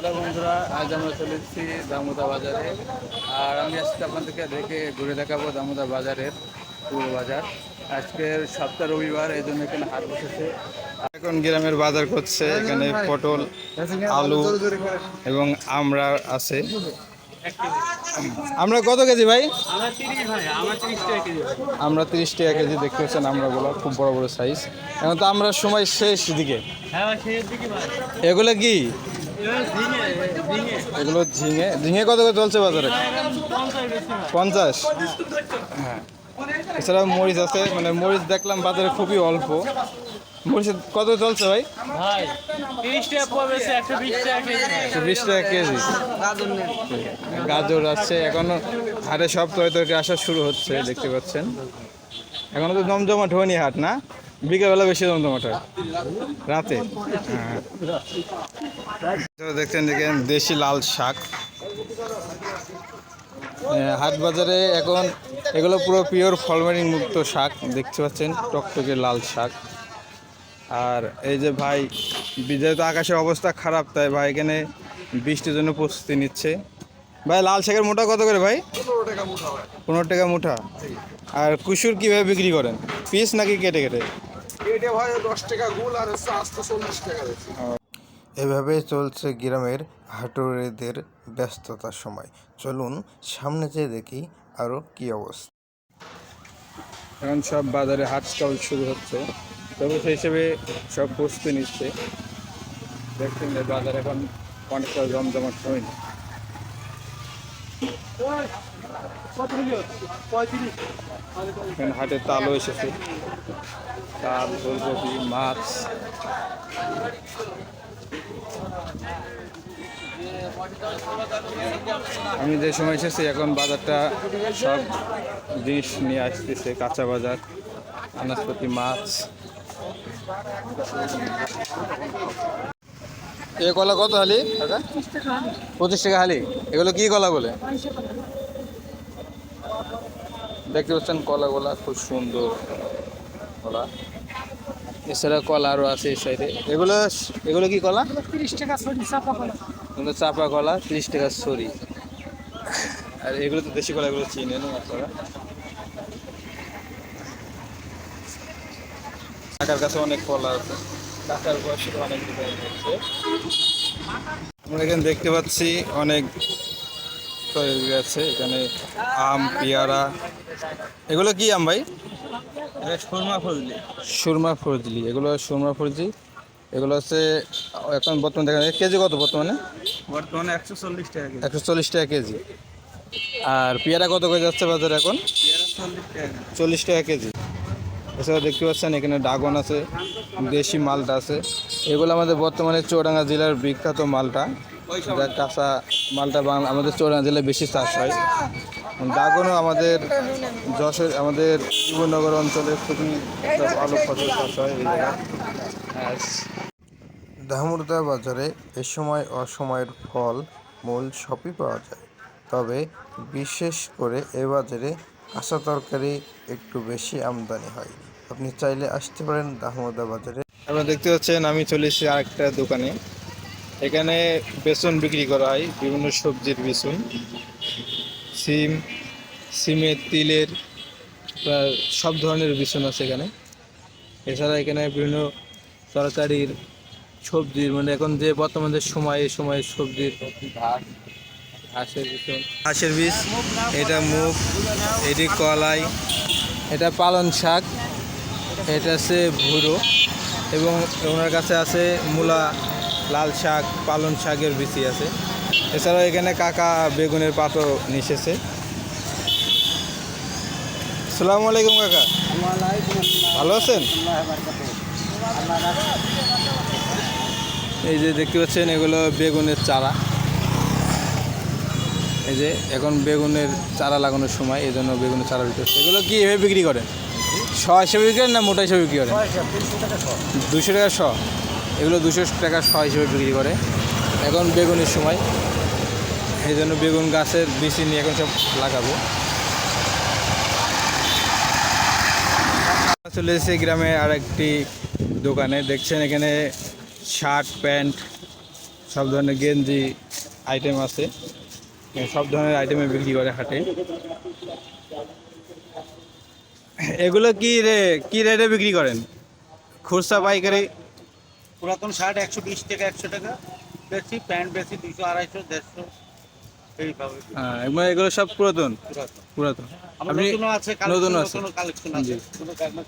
Hello বন্ধুরা, আজ আমরা চলে এসেছি দামোদা বাজারে। আর আমি আজকে আপনাদেরকে ঘুরে দেখাবো দামোদা বাজারের পুরো বাজার। আজকের সপ্তাহ রবিবার, এই জন্য এখানে হাট বসেছে। এখন গ্রামের বাজার করছে, এখানে পটল, আলু এবং আমরা আছে। আমরা কত কেজি ভাই? আমরা 30 টাকা কেজি। দেখতে পাচ্ছেন আমরাগুলো খুব বড় বড় সাইজ। এখন তো আমরা সময় শেষ দিকে। এগুলো কি? এগুলো ঝিঙে। ঝিঙে কত করে চলছে বাজারে? 50। হ্যাঁ, এছাড়াও মরিচ আছে, মানে মরিচ দেখলাম বাজারে খুবই অল্প। মরিচ কত চলছে ভাই? 120 টাকা কেজি। গাজর আছে, এখনো হাটে সব তরকারি আসা শুরু হচ্ছে, দেখতে পাচ্ছেন। এখনো তো জমজমাট হয়নি হাট, না? বিকেলবেলা বেশি জমজমাট হয়, রাতে। দেখছেন দেশি লাল শাক। হাট বাজারে এখন এগুলো পুরো পিওর ফলমারিং মুক্ত শাক, দেখতে পাচ্ছেন, টকটকে লাল শাক। আর এই যে ভাই, যেহেতু আকাশের অবস্থা খারাপ, তাই ভাই এখানে বৃষ্টির জন্য প্রস্তুতি নিচ্ছে। ভাই লাল শাকের মোটা কত করে ভাই? 15 টাকা মুঠা। আর কুসুর কীভাবে বিক্রি করেন? পিস নাকি কেটে কেটে? ভাই 10 টাকা গুল আর আস্তে 40 টাকা। এভাবেই চলছে গ্রামের হাটুরেদের ব্যস্ততার সময়। চলুন সামনে যেয়ে দেখি আরও কি অবস্থা। এখন সব বাজারে হাট স্টল শুরু হচ্ছে, তবে সেই হিসেবে সব প্রস্তুতি নিচ্ছে। দেখছেন যে বাজার এখন অনেকটা জমজমাট হয়নি। এখানে হাটে তালও এসেছে, তাল, ফুলকপি, মাছ। আমি যে সময় এসেছি এখন বাজারটা সব জিনিস নিয়ে আসতেছে, কাঁচা বাজার, আনাজপাতি, মাছ। এ কলা কত হালি? 25 টাকা হালি। এগুলো কি কলা বলে? দেখতে পাচ্ছেন কলাগুলা খুব সুন্দর কলা। এছাড়া কলা আরও আছে এই সাইডে। এগুলো এগুলো কি কলা? 30 টাকা ছড়ি চাপা কলা। এগুলো চাপা কলা, 30 টাকা ছড়ি। আর এগুলো তো দেশি কলা, এগুলো চিনেন আপনারা। কাকার কাছে অনেক কলা আছে, কাকার বয়সে অনেক ডিজাইন হচ্ছে। আমরা এখানে দেখতে পাচ্ছি অনেক তৈরি আছে, এখানে আম, পেয়ারা। এগুলো কি আম ভাই? সুরমা ফজলি। সুরমা ফজলি, এগুলো সুরমা ফজলি। এগুলো হচ্ছে এখন বর্তমানে দেখেন কেজি কত? বর্তমানে 140 টাকা কেজি। 140 টাকা কেজি। আর পেয়ারা কত করে যাচ্ছে বাজারে এখন? 40 টাকা কেজি। এছাড়া দেখতে পাচ্ছেন এখানে ড্রাগন আছে, দেশি মালটা আছে। এগুলো আমাদের বর্তমানে চুয়াডাঙ্গা জেলার বিখ্যাত মালটা, যা কাঁচা মালটা আমাদের চুয়াডাঙ্গা জেলায় বেশি চাষ হয়। ড্রাগনও আমাদের যশোর, আমাদের জীবননগর অঞ্চলে খুবই ভালো ফসল চাষ হয় এই জায়গায়। দামোদা বাজারে এ সময় অসময়ের ফল মূল সবই পাওয়া যায়, তবে বিশেষ করে এ বাজারে কাঁচা তরকারি একটু বেশি আমদানি হয়। আপনি চাইলে আসতে পারেন দামোদা বাজারে। আপনারা দেখতে পাচ্ছেন আমি চলে এসেছি আরেকটা দোকানে। এখানে বেসন বিক্রি করা হয়, বিভিন্ন সবজির বেসন, সিম, সিমের, তিলের, সব ধরনের বেসন আছে এখানে। এছাড়া এখানে বিভিন্ন তরকারির, সবজির, মানে এখন যে বর্তমানে সময়, এই সময় সবজির ঘাসের বেসন, ঘাসের বীজ, এটা মুগ, এটি কলাই, এটা পালং শাক, এটা আছে ভুরো, এবং ওনার কাছে আছে মূলা, লাল শাক, পালং শাকের বিচি আছে। এছাড়াও এখানে কাকা বেগুনের পাতও নিশেছে। আসসালামু আলাইকুম কাকা, ভালো আছেন? এই যে দেখতে পাচ্ছেন এগুলো বেগুনের চারা। এই যে এখন বেগুনের চারা লাগানোর সময়, এই জন্য বেগুনের চারা বিক্রি হচ্ছে। এগুলো কি এভাবে বিক্রি করেন? 100 হিসেবে বিক্রি করেন না মোটা হিসেবে বিক্রি করেন? 200 টাকা শ। এগুলো 200 টাকা শ হিসেবে বিক্রি করে। এখন বেগুনের সময়, এই জন্য বেগুন গাছের বীজ নিয়ে এখন সব লাগাবো। চলে এসেছি গ্রামে আর একটি দোকানে। দেখছেন এখানে শার্ট, প্যান্ট সব ধরনের গেঞ্জি আইটেম আছে, সব ধরনের আইটেমে বিক্রি করে হাটে। এগুলো কি রেটে বিক্রি করেন, খুচরা পাইকারি? পুরাতন শার্ট 120 টাকা 100 টাকা বেশি, প্যান্ট বেশি 200 250 150 এইভাবে এগুলো সব পুরাতন পুরাতন। পুরাতন। আমার আপনি নতুনও আছে, নতুন আছে? নতুন কালেকশন জি। আছে। কোনো কারণে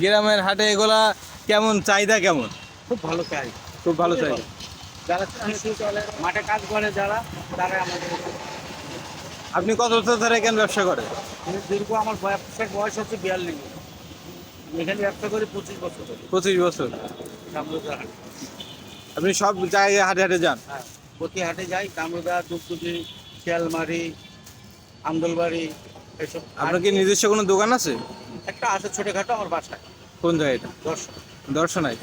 গ্রামের হাটে এগুলা কেমন চাহিদা কেমন? খুব ভালো চাই। খুব ভালো চাহিদা। যারা মাঠে কাজ করে যারা, তারা আমাদের আপনি কত বছর ধরে এখানে ব্যবসা করেন? দীর্ঘ আমার বয়স হচ্ছে 42। এখানে ব্যবসা করি 25 বছর ধরে। 25 বছর। কামরুদার হাটে। আপনি সব জায়গায় হাটে হাটে যান? হ্যাঁ, প্রতি হাটে যাই। কামরুদা, দুপদুটি, শিয়ালমারি, আমদলবাড়ি এসব। আপনার কি নিজস্ব কোনো দোকান আছে? একটা আছে ছোটখাটো আমার বাসায়। কোন জায়গায় এটা? দর্শক। দর্শনায়।